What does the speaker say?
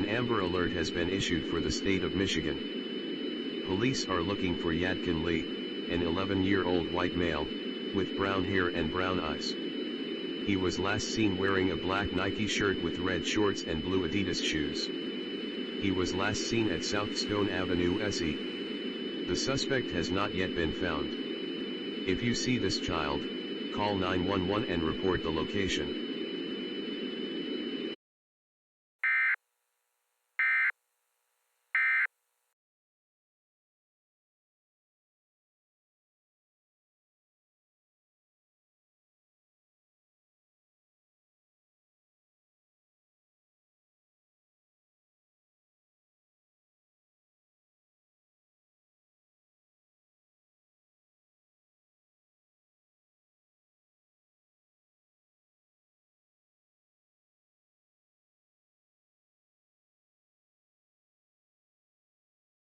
Amber Alert has been issued for the state of Michigan. Police are looking for Yadkin Lee, an 11-year-old white male, with brown hair and brown eyes. He was last seen wearing a black Nike shirt with red shorts and blue Adidas shoes. He was last seen at South Stone Avenue, SE. The suspect has not yet been found. If you see this child, call 911 and report the location.